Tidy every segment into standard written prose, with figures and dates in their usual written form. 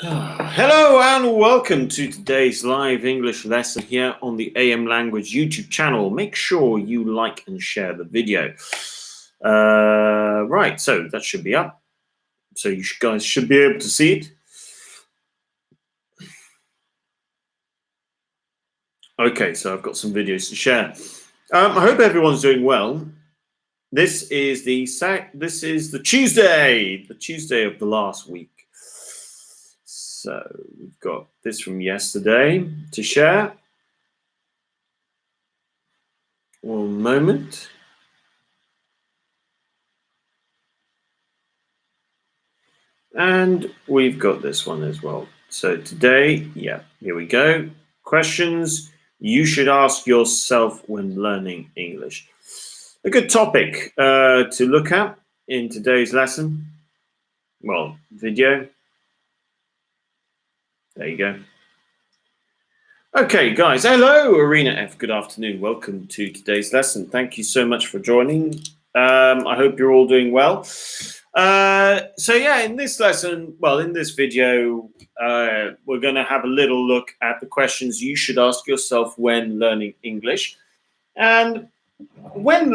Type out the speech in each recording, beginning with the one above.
Hello and welcome to today's live English lesson here on the AM Language YouTube channel. Make sure you like and share the video. Right, so that should be up. So you guys should be able to see it. Okay, so I've got some videos to share. I hope everyone's doing well. This is the Tuesday of the last week. So we've got this from yesterday to share. One moment. And we've got this one as well. So today, here we go. Questions you should ask yourself when learning English. A good topic to look at in today's lesson. Well, video. There you go. Okay, guys. Hello, Arena F. Good afternoon. Welcome to today's lesson. Thank you so much for joining. I hope you're all doing well. So yeah, in this lesson, in this video, we're going to have a little look at the questions you should ask yourself when learning English. And when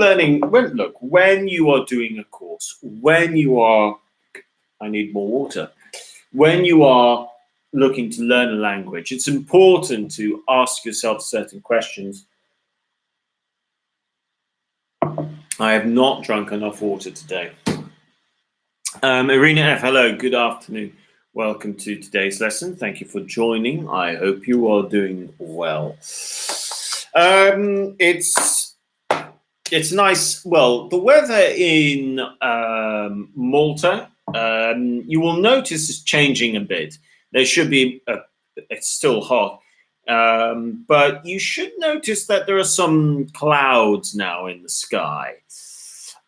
you are doing a course, when you are looking to learn a language, it's important to ask yourself certain questions. I have not drunk enough water today. Irina F, hello, good afternoon. Welcome to today's lesson. Thank you for joining. I hope you are doing well. It's nice. Well, the weather in Malta, you will notice is changing a bit. There should be, it's still hot, but you should notice that there are some clouds now in the sky.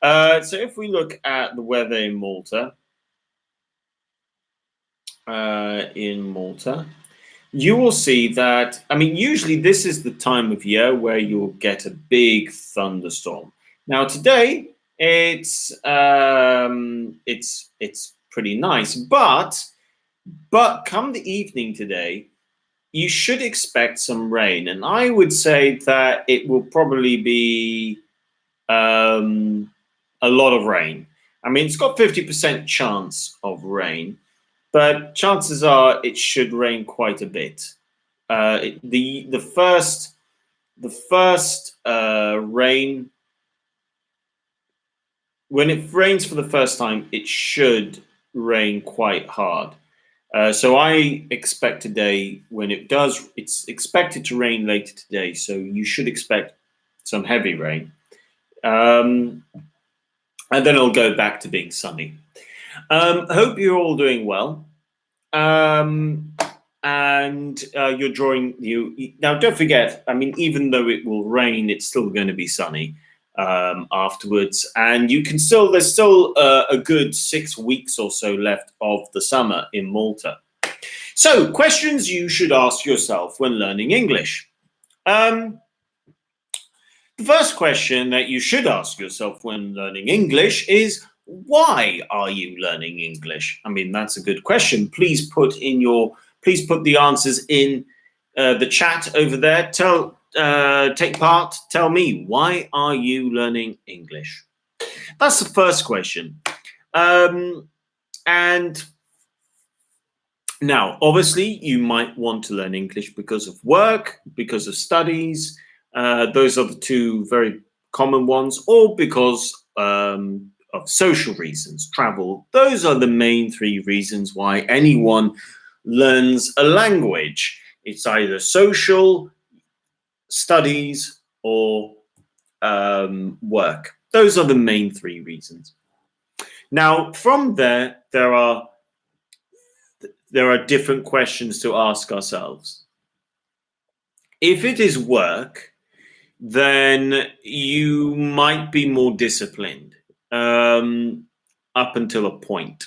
So if we look at the weather in Malta, you will see that, usually this is the time of year where you'll get a big thunderstorm. Now today, it's pretty nice, but come the evening today, you should expect some rain. And I would say that it will probably be a lot of rain. It's got 50% chance of rain, but chances are it should rain quite a bit. The first rain, when it rains for the first time, it should rain quite hard. So I expect today, when it does, it's expected to rain later today. So you should expect some heavy rain. And then it'll go back to being sunny. Hope you're all doing well. And you're drawing now. Don't forget, even though it will rain, it's still going to be sunny afterwards, and there's still a good 6 weeks or so left of the summer in Malta. So, questions you should ask yourself when learning English. The first question that you should ask yourself when learning English is, why are you learning English? That's a good question. Please put the answers in the chat over there. Take part. Tell me, why are you learning English? That's the first question. And now, obviously, you might want to learn English because of work, because of studies. Those are the two very common ones, or because of social reasons, travel. Those are the main three reasons why anyone learns a language. It's either social, studies, or work. Those are the main three reasons. Now, from there are different questions to ask ourselves. If it is work, then you might be more disciplined up until a point.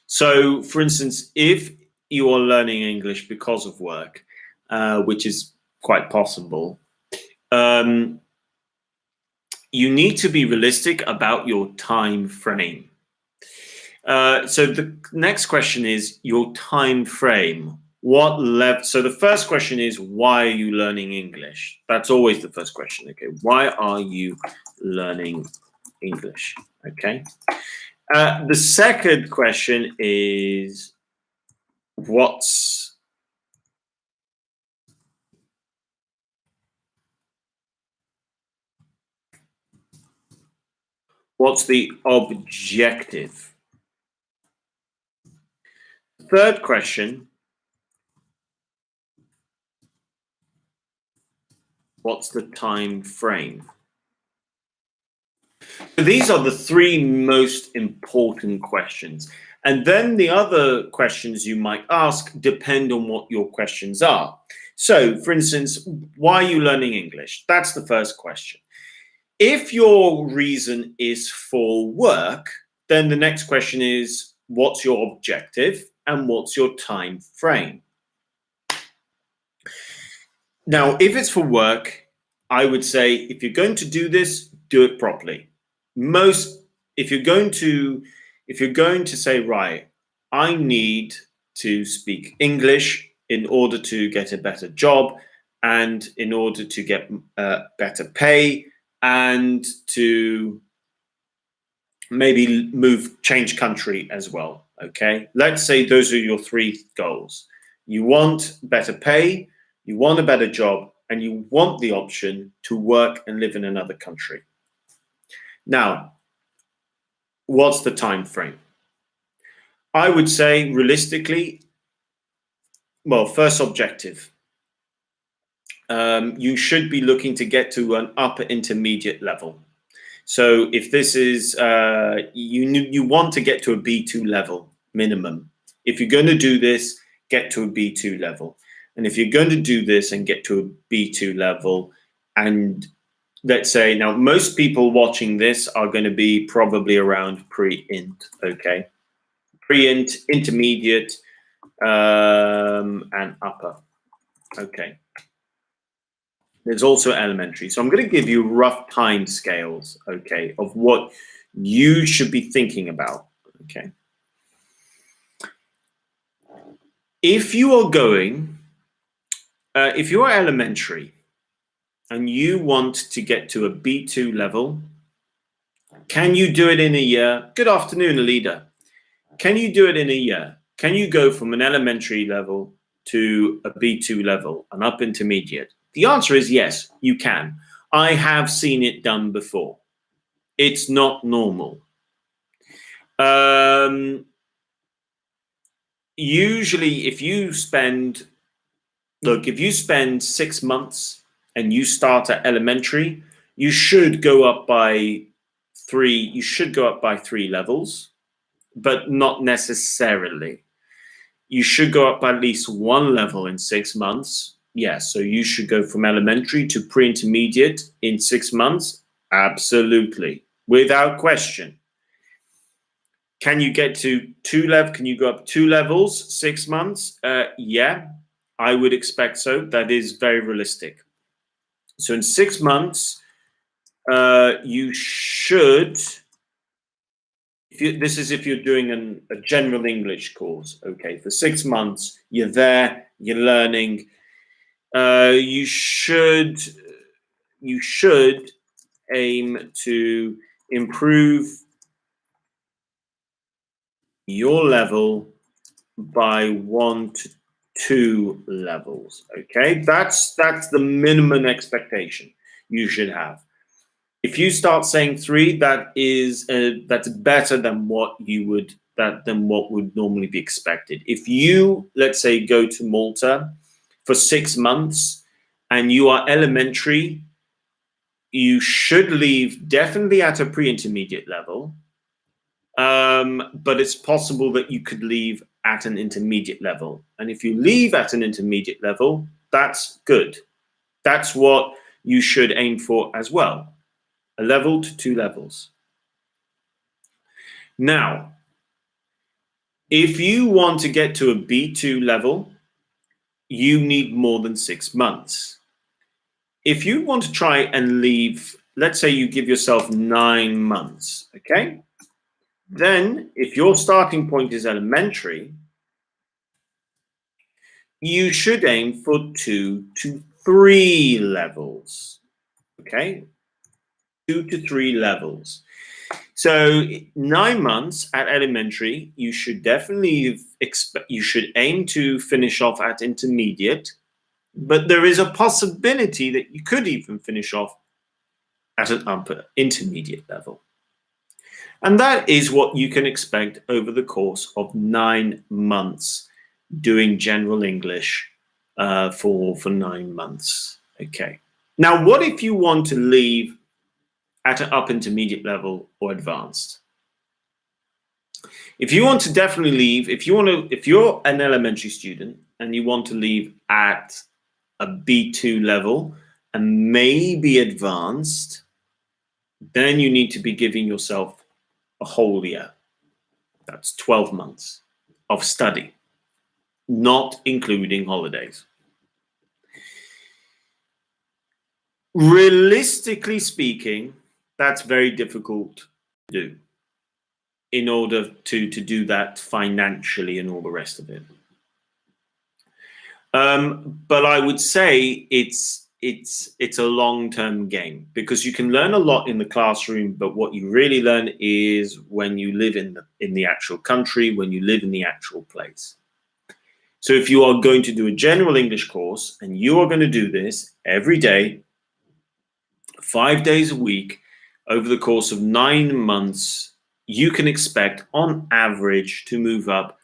So, for instance, if you are learning English because of work, which is quite possible, you need to be realistic about your time frame. So the next question is your time frame. What level? So the first question is, why are you learning English? That's always the first question. Okay, why are you learning English? Okay. The second question is, what's the objective? Third question, what's the time frame? So these are the three most important questions. And then the other questions you might ask depend on what your questions are. So, for instance, why are you learning English? That's the first question. If your reason is for work, then the next question is, what's your objective and what's your time frame? Now, if it's for work, I would say if you're going to do this, do it properly. If you're going to say, right, I need to speak English in order to get a better job and in order to get better pay and to maybe change country as well. Okay, let's say those are your three goals. You want better pay, you want a better job, and you want the option to work and live in another country. Now, what's the time frame? I would say realistically, well, first objective. You should be looking to get to an upper intermediate level. So if this is, you want to get to a B2 level minimum. If you're going to do this, get to a B2 level. And if you're going to do this and get to a B2 level, and let's say, now most people watching this are going to be probably around pre-int, okay? Pre-int, intermediate, and upper, okay? There's also elementary. So I'm going to give you rough time scales, okay, of what you should be thinking about, okay? If you are going, if you are elementary and you want to get to a B2 level, can you do it in a year? Good afternoon, Alida. Can you do it in a year? Can you go from an elementary level to a B2 level, an upper intermediate? The answer is yes, you can. I have seen it done before. It's not normal. Usually, if you spend 6 months and you start at elementary, you should go up by 3. You should go up by 3 levels, but not necessarily. You should go up by at least 1 level in 6 months. Yes, so you should go from elementary to pre-intermediate in 6 months. Absolutely, without question. Can you get to 2 levels? Can you go up 2 levels, 6 months? Yeah, I would expect so. That is very realistic. So in 6 months, you should. This is if you're doing a general English course. Okay, for 6 months, you're there, you're learning. You should aim to improve your level by 1 to 2 levels. Okay, that's the minimum expectation you should have. If you start saying 3, that's better than what would normally be expected. If you, let's say, go to Malta for 6 months and you are elementary, you should leave definitely at a pre-intermediate level. But it's possible that you could leave at an intermediate level. And if you leave at an intermediate level, that's good. That's what you should aim for as well. A level to 2 levels. Now, if you want to get to a B2 level, you need more than 6 months. If you want to try and leave, let's say you give yourself 9 months, okay? Then, if your starting point is elementary, you should aim for 2 to 3 levels. Okay? 2 to 3 levels. So 9 months at elementary, you should definitely you should aim to finish off at intermediate, but there is a possibility that you could even finish off at an upper intermediate level. And that is what you can expect over the course of 9 months doing general English for 9 months. Okay. Now, what if you want to leave at an upper intermediate level or advanced? If you want to definitely leave, if you're an elementary student and you want to leave at a B2 level and maybe advanced, then you need to be giving yourself a whole year. That's 12 months of study, not including holidays. Realistically speaking, that's very difficult to do in order to do that financially and all the rest of it. But I would say it's a long-term game, because you can learn a lot in the classroom, but what you really learn is when you live in the actual country, when you live in the actual place. So if you are going to do a general English course and you are going to do this every day, 5 days a week, over the course of 9 months, you can expect on average to move up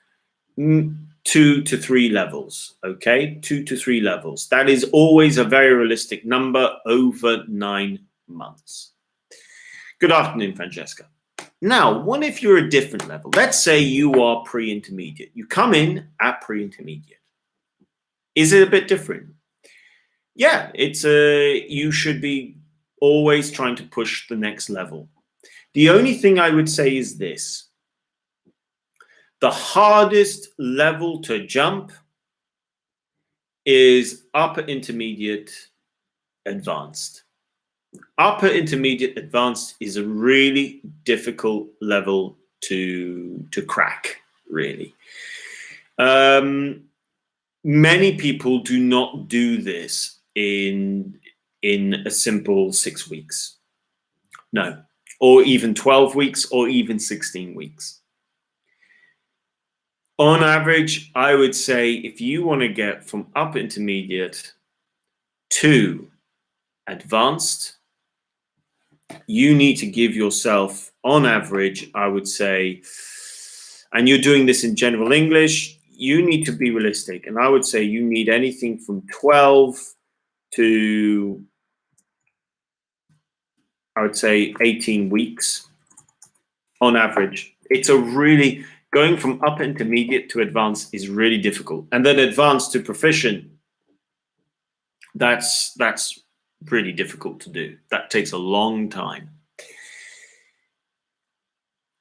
2 to 3 levels. Okay, 2 to 3 levels. That is always a very realistic number over 9 months. Good afternoon, Francesca. Now, what if you're a different level? Let's say you are pre-intermediate. You come in at pre-intermediate. Is it a bit different? Yeah, you should be always trying to push the next level. The only thing I would say is this: the hardest level to jump is upper intermediate advanced. Upper intermediate advanced is a really difficult level to crack, really. Many people do not do this in a simple 6 weeks. No, or even 12 weeks, or even 16 weeks. On average, I would say if you want to get from upper intermediate to advanced, you need to give yourself, on average, I would say, and you're doing this in general English, you need to be realistic. And I would say you need anything from 12 to, I would say, 18 weeks on average. Going from upper intermediate to advanced is really difficult. And then advanced to proficient, that's really difficult to do. That takes a long time.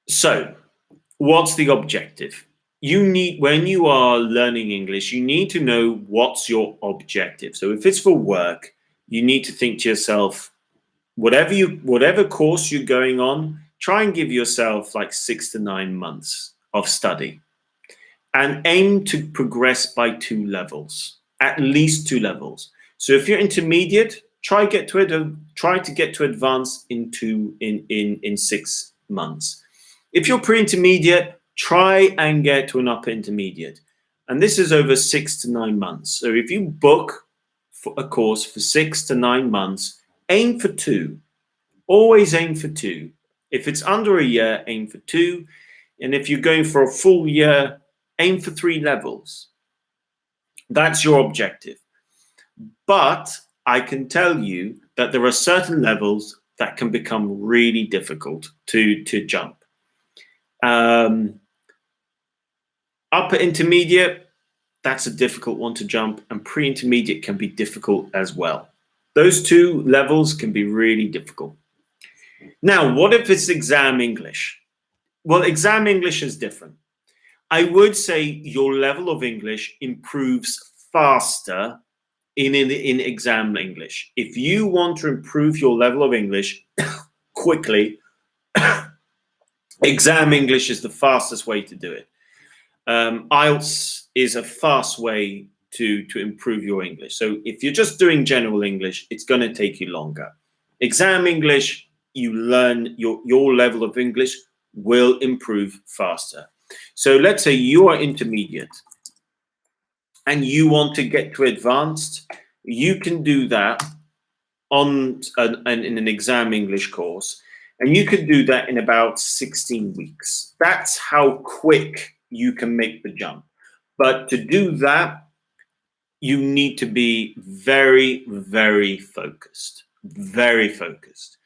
So, what's the objective? When you are learning English, you need to know what's your objective. So if it's for work, you need to think to yourself, whatever course you're going on, try and give yourself like 6 to 9 months of study and aim to progress by 2 levels, at least 2 levels. So if you're intermediate, try to get to advanced in 6 months. If you're pre-intermediate, try and get to an upper intermediate. And this is over 6 to 9 months. So if you book for a course for 6 to 9 months, aim for 2. Always aim for 2. If it's under a year, aim for 2. And if you're going for a full year, aim for 3 levels. That's your objective. But I can tell you that there are certain levels that can become really difficult to jump. Upper intermediate, that's a difficult one to jump, and pre-intermediate can be difficult as well. Those 2 levels can be really difficult. Now, what if it's exam English? Well, exam English is different. I would say your level of English improves faster in exam English. If you want to improve your level of English quickly, Exam English is the fastest way to do it. IELTS is a fast way to improve your English. So if you're just doing general English, it's going to take you longer. Exam English, you learn your level of English will improve faster. So let's say you are intermediate and you want to get to advanced, you can do that in an exam English course, and you could do that in about 16 weeks. That's how quick you can make the jump. But to do that, you need to be very, very focused. Very focused.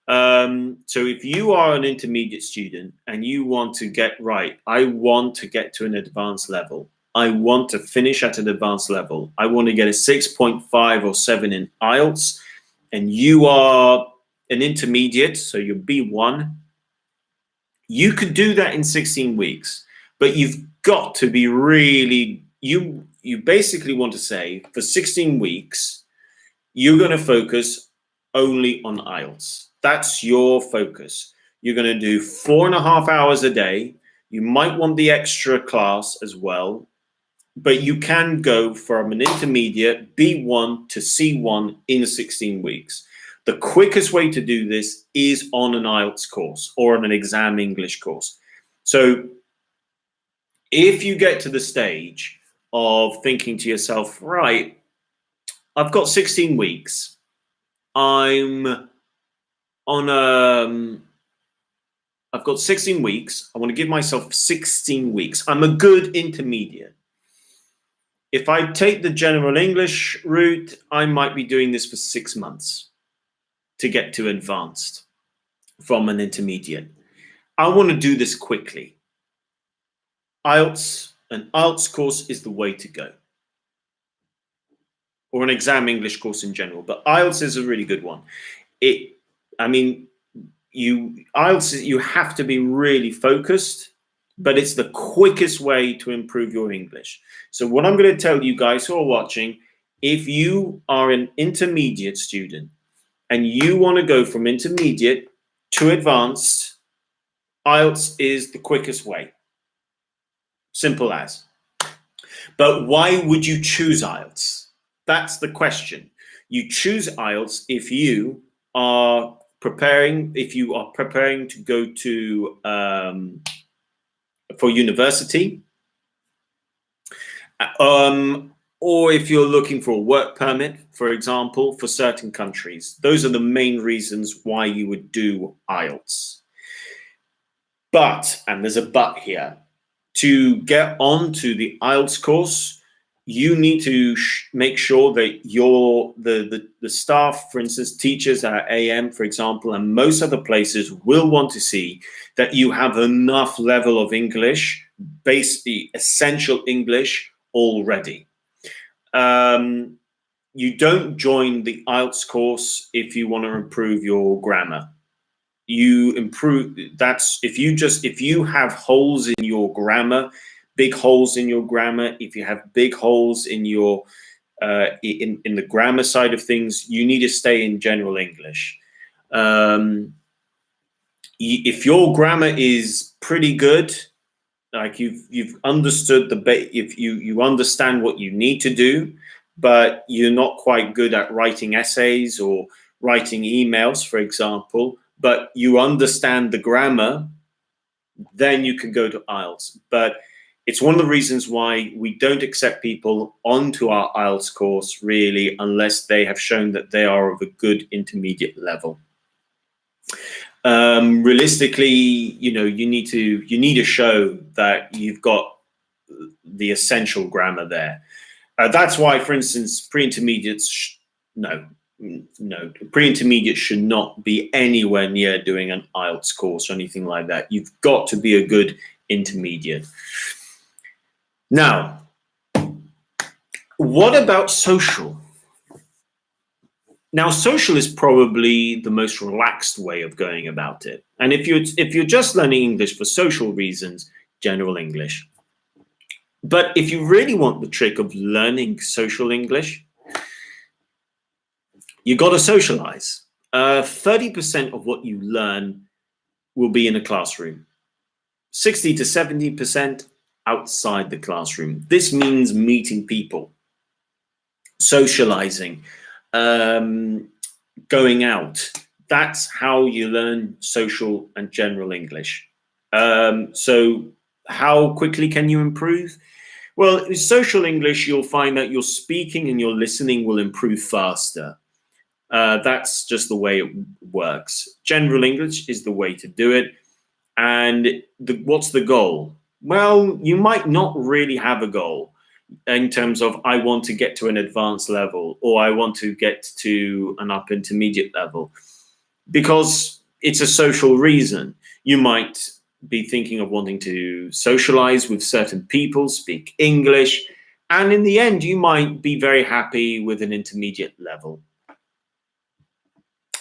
So if you are an intermediate student and you want to get right, I want to get to an advanced level. I want to finish at an advanced level. I want to get a 6.5 or 7 in IELTS, and you are an intermediate, so you're B1. You could do that in 16 weeks, but you've got to be really, you basically want to say for 16 weeks, you're going to focus only on IELTS. That's your focus. You're going to do 4.5 hours a day. You might want the extra class as well, but you can go from an intermediate B1 to C1 in 16 weeks. The quickest way to do this is on an IELTS course or on an exam English course. So if you get to the stage of thinking to yourself, right, I've got 16 weeks. I've got 16 weeks. I want to give myself 16 weeks. I'm a good intermediate. If I take the general English route, I might be doing this for 6 months to get to advanced from an intermediate. I want to do this quickly. IELTS, an IELTS course is the way to go. Or an exam English course in general, but IELTS is a really good one. IELTS, you have to be really focused, but it's the quickest way to improve your English. So what I'm going to tell you guys who are watching, if you are an intermediate student and you want to go from intermediate to advanced, IELTS is the quickest way. Simple as. But why would you choose IELTS? That's the question. You choose IELTS if you are preparing to go to for university, or if you're looking for a work permit, for example, for certain countries. Those are the main reasons why you would do IELTS. But, and there's a but here, to get onto the IELTS course, you need to make sure that the staff, for instance, teachers at AM, for example, and most other places will want to see that you have enough level of English, basically essential English already. You don't join the IELTS course if you want to improve your grammar. You improve, that's if you have holes in your grammar, big holes in your grammar, if you have big holes in your in the grammar side of things, you need to stay in general English. If your grammar is pretty good, like you've understood if you understand what you need to do, but you're not quite good at writing essays or writing emails, for example, but you understand the grammar, then you can go to IELTS. But it's one of the reasons why we don't accept people onto our IELTS course really unless they have shown that they are of a good intermediate level. Realistically, you need to show that you've got the essential grammar there. That's why, for instance, pre-intermediates, pre-intermediate should not be anywhere near doing an IELTS course or anything like that. You've got to be a good intermediate. Now, what about social? Now, social is probably the most relaxed way of going about it. And if you're just learning English for social reasons, general English. But if you really want the trick of learning social English, you got to socialize. 30% of what you learn will be in a classroom. 60 to 70% outside the classroom. This means meeting people, socializing, going out. That's how you learn social and general English. So how quickly can you improve? Well, in social English, you'll find that your speaking and your listening will improve faster. That's just the way it works. General English is the way to do it. And what's the goal? Well, you might not really have a goal in terms of I want to get to an advanced level or I want to get to an upper intermediate level, because it's a social reason. You might be thinking of wanting to socialize with certain people, speak English, and in the end, you might be very happy with an intermediate level.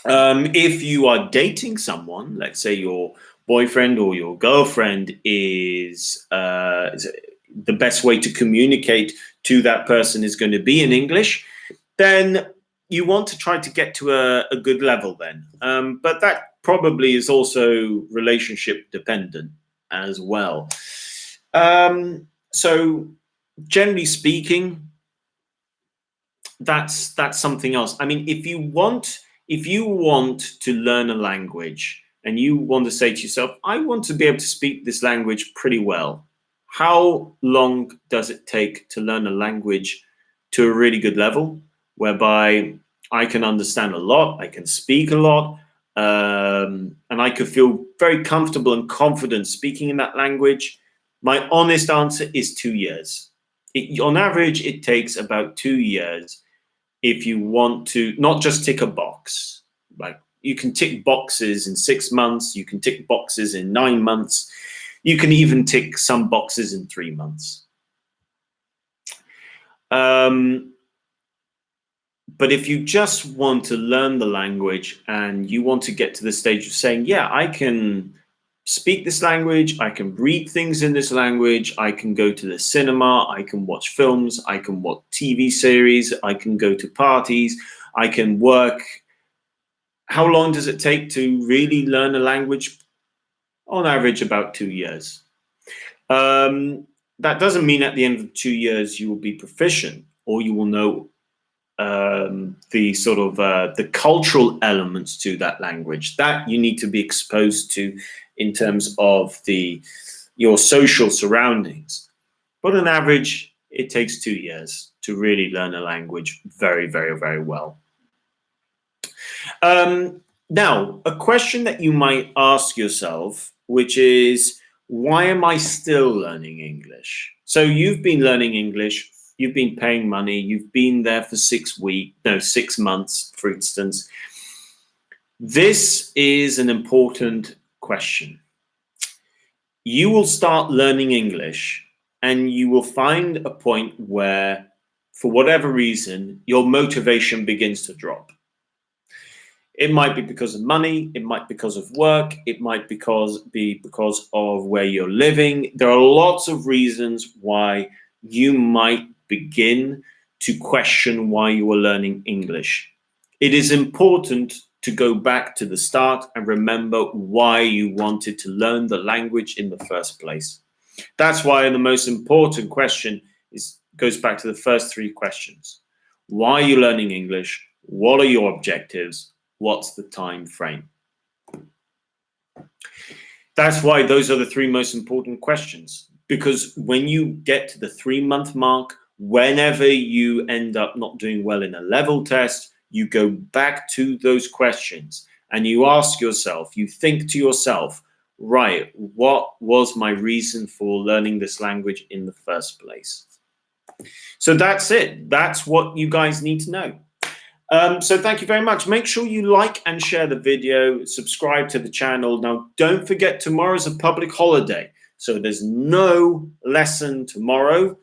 If you are dating someone, let's say your boyfriend or your girlfriend is the best way to communicate to that person is going to be in English, then you want to try to get to a good level then. But that probably is also relationship dependent as well. So generally speaking, that's something else. I mean, if you want to learn a language and you want to say to yourself, I want to be able to speak this language pretty well, how long does it take to learn a language to a really good level, whereby I can understand a lot, I can speak a lot, and I could feel very comfortable and confident speaking in that language? My honest answer is 2 years. On average, it takes about 2 years if you want to not just tick a box. Like, you can tick boxes in 6 months, you can tick boxes in 9 months, you can even tick some boxes in 3 months. But if you just want to learn the language and you want to get to the stage of saying, yeah, I can speak this language, I can read things in this language, I can go to the cinema, I can watch films, I can watch TV series, I can go to parties, I can work. How long does it take to really learn a language? On average, about 2 years. That doesn't mean at the end of 2 years you will be proficient or you will know the sort of the cultural elements to that language that you need to be exposed to in terms of your social surroundings. But on average, it takes 2 years to really learn a language very, very, very well. Now, a question that you might ask yourself, which is, why am I still learning English? So you've been learning English, you've been paying money, you've been there for 6 months, for instance. This is an important question. You will start learning English and you will find a point where, for whatever reason, your motivation begins to drop. It might be because of money, it might be because of work, it might be because of where you're living. There are lots of reasons why you might begin to question why you are learning English. It is important to go back to the start and remember why you wanted to learn the language in the first place. That's why the most important question goes back to the first 3 questions. Why are you learning English? What are your objectives? What's the time frame? That's why those are the 3 most important questions, because when you get to the 3-month mark, whenever you end up not doing well in a level test, you go back to those questions and you ask yourself, you think to yourself, right, what was my reason for learning this language in the first place? So that's it. That's what you guys need to know. So thank you very much. Make sure you like and share the video, subscribe to the channel. Now, don't forget, tomorrow's a public holiday, so there's no lesson tomorrow.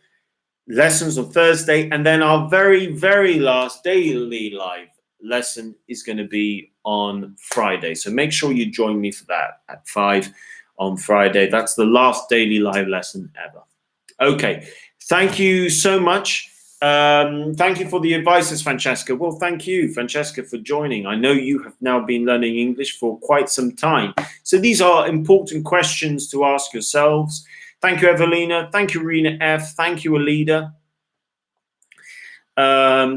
Lessons on Thursday, and then our very, very last daily live lesson is going to be on Friday. So make sure you join me for that at 5 on Friday. That's the last daily live lesson ever. Okay, thank you so much. Thank you for the advices, Francesca. Well, thank you, Francesca, for joining. I know you have now been learning English for quite some time. So these are important questions to ask yourselves. Thank you, Evelina. Thank you, Rena F. Thank you, Alida.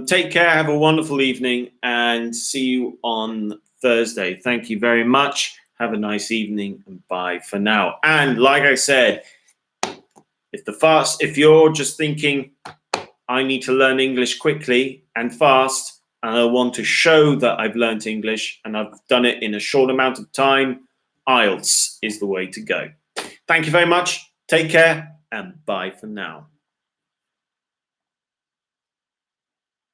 Take care. Have a wonderful evening and see you on Thursday. Thank you very much. Have a nice evening and bye for now. And like I said, if you're just thinking, I need to learn English quickly and fast, and I want to show that I've learned English and I've done it in a short amount of time, IELTS is the way to go. Thank you very much. Take care and bye for now.